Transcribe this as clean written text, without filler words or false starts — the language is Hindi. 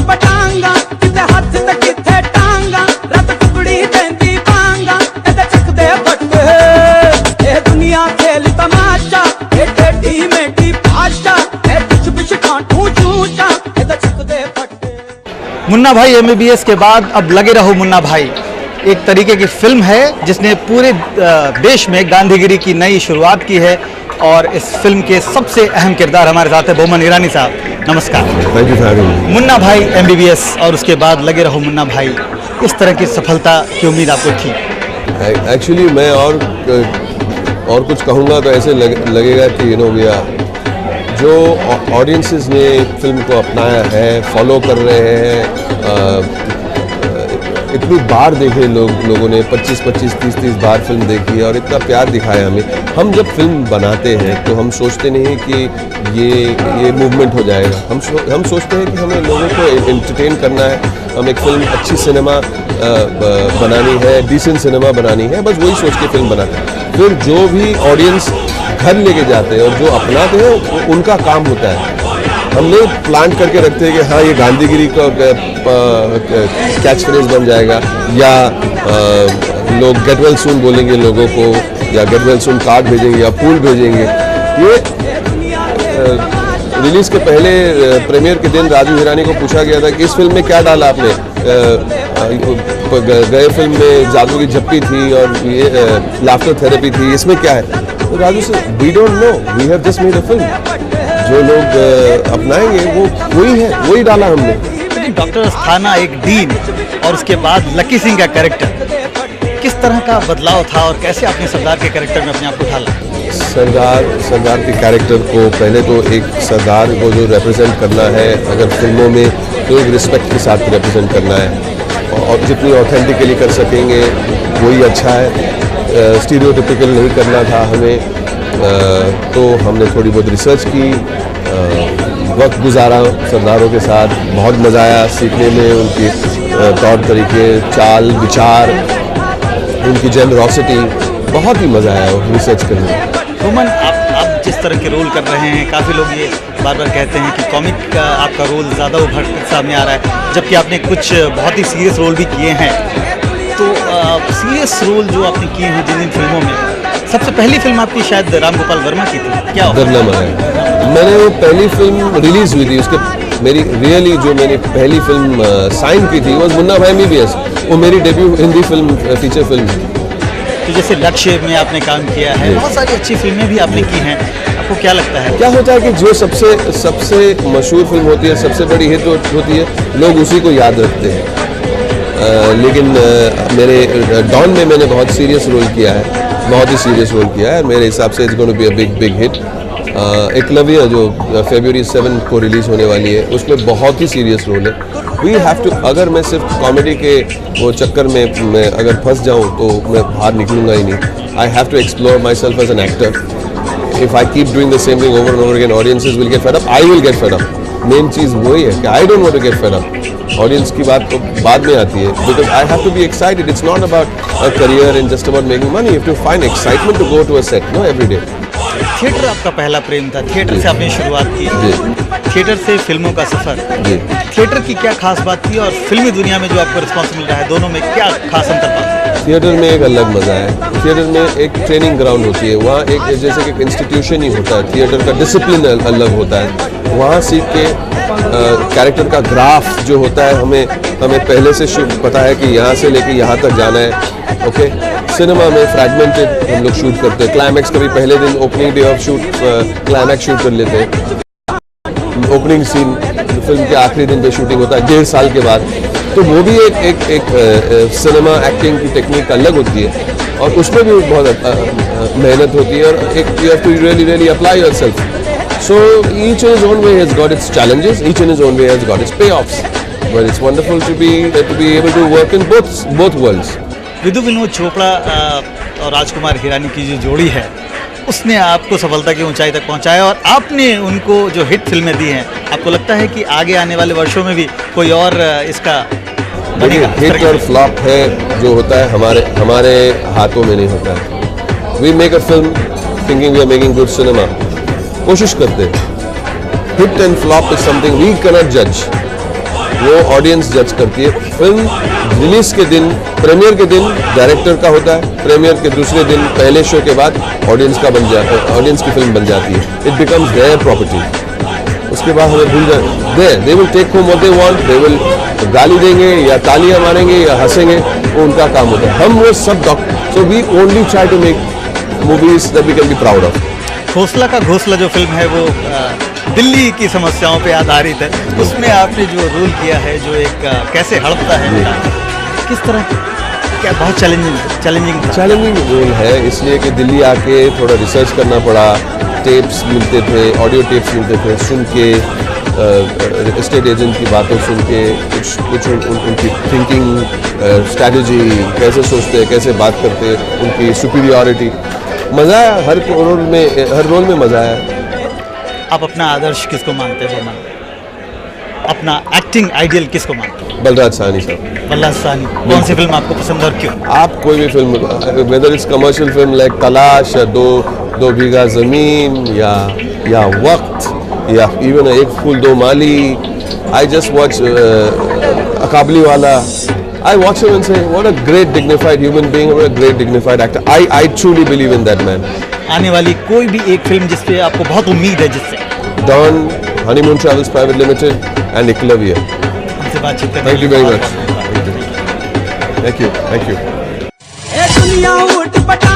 पटांगा किते हाथ ते किथे टांगा रत टुकड़ी देंदी पांगा एदे चकदे फट्टे ए दुनिया खेल तमाशा ए टेढ़ी मेढ़ी भाषा ए कुछ बिछ कांटू चूचा एदे चकदे फट्टे। मुन्ना भाई MBBS के बाद अब लगे रहो मुन्ना भाई एक तरीके की फिल्म है जिसने पूरे देश में गांधीगिरी की नई शुरुआत की है और इस फिल्म के सबसे अहम किरदार हमारे साथ है बोमन ईरानी साहब। नमस्कार। थैंक यू फॉर मुन्ना भाई MBBS और उसके बाद लगे रहो मुन्ना भाई, इस तरह की सफलता की उम्मीद आपको थी? एक्चुअली मैं और कुछ कहूँगा तो ऐसे लगेगा कि जो ऑडियंसेस ने फिल्म को अपनाया है, फॉलो कर रहे हैं, इतनी बार देखे लोगों ने 25, 30 बार फिल्म देखी है और इतना प्यार दिखाया हमें। हम जब फिल्म बनाते हैं तो हम सोचते नहीं कि ये मूवमेंट हो जाएगा। हम सोचते हैं कि हमें लोगों को एंटरटेन करना है, हम एक फिल्म अच्छी सिनेमा बनानी है, डिसेंट सिनेमा बनानी है, बस वही सोच के फिल्म बनाते हैं। फिर जो भी ऑडियंस घर लेके जाते हैं और जो अपनाते हैं उनका काम होता है। हमने प्लान करके रखते हैं कि हाँ ये गांधीगिरी का कैच फ्रेज बन जाएगा या लोग गेट वेल सून बोलेंगे लोगों को या गेट वेल सून कार्ड भेजेंगे या फूल भेजेंगे। ये रिलीज़ के पहले प्रीमियर के दिन राजू हिरानी को पूछा गया था कि इस फिल्म में क्या डाला आपने। गए फिल्म में जादू की झप्पी थी और ये लाफ्टर थेरेपी थी, इसमें क्या है? तो राजू से we don't know, we have just made a film. जो लोग अपनाएंगे वो वही है, वही डाला हमने। डॉक्टर अस्थाना एक डीन और उसके बाद लकी सिंह का कैरेक्टर, किस तरह का बदलाव था और कैसे आपने सरदार के कैरेक्टर में अपने आप को ढाला? सरदार के कैरेक्टर को पहले तो एक सरदार को जो रिप्रेजेंट करना है अगर फिल्मों में तो एक रिस्पेक्ट के साथ रिप्रेजेंट करना है और जितनी ऑथेंटिकली कर सकेंगे वही अच्छा है। स्टीरियोटिपिकल नहीं करना था हमें, तो हमने थोड़ी बहुत रिसर्च की, वक्त गुजारा सरदारों के साथ, बहुत मज़ा आया सीखने में, उनके तौर तरीके, चाल विचार, उनकी जेनरॉसिटी, बहुत ही मज़ा आया रिसर्च करने में। बोमन, आप जिस तरह के रोल कर रहे हैं, काफ़ी लोग ये बार बार कहते हैं कि कॉमिक का आपका रोल ज़्यादा उभर सामने आ रहा है, जबकि आपने कुछ बहुत ही सीरियस रोल भी किए हैं। तो सीरियस रोल जो आपने किए हैं जिन फिल्मों में, सबसे पहली फिल्म आपकी शायद राम गोपाल वर्मा की थी, क्या? मैंने वो पहली फिल्म रिलीज हुई थी, उसके मेरी रियली जो मैंने पहली फिल्म साइन की थी वो मुन्ना भाई MBBS, वो मेरी debut Hindi film, feature film थी। तो जैसे लक्ष्य में आपने काम किया है, बहुत सारी अच्छी फिल्में भी आपने की हैं, आपको क्या लगता है? क्या होता है कि जो सबसे मशहूर फिल्म होती है, सबसे बड़ी हिट होती है, लोग उसी को याद रखते हैं। लेकिन मेरे डॉन में मैंने बहुत सीरियस रोल किया है, बहुत ही सीरियस रोल किया है। मेरे हिसाब से it's going to be a big hit. Eklavya जो February 7 को रिलीज़ होने वाली है, उसमें बहुत ही सीरियस रोल है। वी हैव टू, अगर मैं सिर्फ कॉमेडी के वो चक्कर में मैं अगर फंस जाऊँ तो मैं बाहर निकलूँगा ही नहीं। I have to explore myself as an actor. If I keep doing the same thing over and over again, audiences will get fed up, I will get fed up. Main चीज़ वही है कि I don't want to get fed up. Audience की बात तो बाद में आती है, because I have to be excited. It's not about a career and just about making money, you have to find excitement to go to a set every day. Theatre आपका पहला प्रेम था, थिएटर से आपने शुरुआत की, थिएटर से फिल्मों का सफर। थिएटर की क्या खास बात थी और फिल्मी दुनिया में जो आपको रिस्पॉन्स मिल रहा है, दोनों में क्या खास अंतर पाते हैं? थिएटर में एक अलग मज़ा है। थिएटर में एक ट्रेनिंग ग्राउंड होती है, वहाँ एक जैसे कि एक इंस्टीट्यूशन ही होता है। थिएटर का डिसिप्लिन अलग होता है, वहाँ सीख के कैरेक्टर का ग्राफ जो होता है हमें पहले से पता है कि यहाँ से लेके यहाँ तक जाना है। ओके, सिनेमा में फ्रैगमेंटेड हम लोग शूट करते हैं। क्लाइमैक्स कभी पहले दिन opening day of shoot climax shoot कर लेते हैं। ओपनिंग सीन फिल्म के आखिरी दिन पे शूटिंग होता है 1.5 साल के बाद। तो वो भी एक सिनेमा एक्टिंग की टेक्निक अलग होती है और उसमें भी बहुत मेहनत होती है और एक you have to really apply yourself. So each in his own way has got its challenges, each in his own way has got its payoffs. But it's wonderful to be able to work in both worlds. Vidhu Vinod Chopra और राजकुमार हिरानी की जो जोड़ी है, उसने आपको सफलता की ऊंचाई तक पहुंचाया और आपने उनको जो हिट फिल्में दी हैं, आपको लगता है कि आगे आने वाले वर्षों में भी कोई और इसका बनेगा? हिट और फ्लॉप है जो होता है हमारे हाथों में नहीं होता है। We make a film thinking we are making good cinema. कोशिश करते हैं। Hit and flop is something we cannot जज। वो ऑडियंस जज करती है। फिल्म रिलीज के दिन, प्रीमियर के दिन डायरेक्टर का होता है, प्रीमियर के दूसरे दिन पहले शो के बाद ऑडियंस का बन जाता है, ऑडियंस की फिल्म बन जाती है। It becomes their property. उसके बाद हमें भूल जाए, they will take home what they want, they will गाली देंगे या तालियां मारेंगे या हंसेंगे, वो उनका काम होता है। हम वो सब so we only try to make movies that we can be proud of. घोंसला का घोंसला जो फिल्म है वो दिल्ली की समस्याओं पे आधारित है। उसमें आपने जो रोल किया है, जो एक कैसे हड़पता है, किस तरह, क्या बहुत चैलेंजिंग रोल है, इसलिए कि दिल्ली आके थोड़ा रिसर्च करना पड़ा। टेप्स मिलते थे, ऑडियो टेप्स मिलते थे, सुन के एस्टेट एजेंट की बातें सुन के कुछ उनकी थिंकिंग स्ट्रैटेजी, कैसे सोचते हैं, कैसे बात करते हैं, उनकी सुपीरियॉरिटी। मज़ा आया, हर रोल में मज़ा आया। आप अपना आदर्श किसको मानते हो? अपना एक्टिंग आइडियल किसको मानते हो? बलराज साहनी साहब। बलराज साहनी। कौन सी फिल्म आपको पसंद और क्यों? आप कोई भी film, whether it's commercial film like तलाश या दो बीघा ज़मीन या वक्त या इवन एक फूल दो माली, आई जस्ट वॉच अकाबली वाला, I watch him and say, what a great dignified human being, what a great dignified actor. I truly believe in that man. आने वाली कोई भी एक फिल्म जिस पे आपको बहुत उम्मीद है, जिससे? Dawn, Honeymoon Travels Private Limited and Eklavya. हमसे बातचीत करने Thank you very much. Thank you. ए दुनिया उठ पटा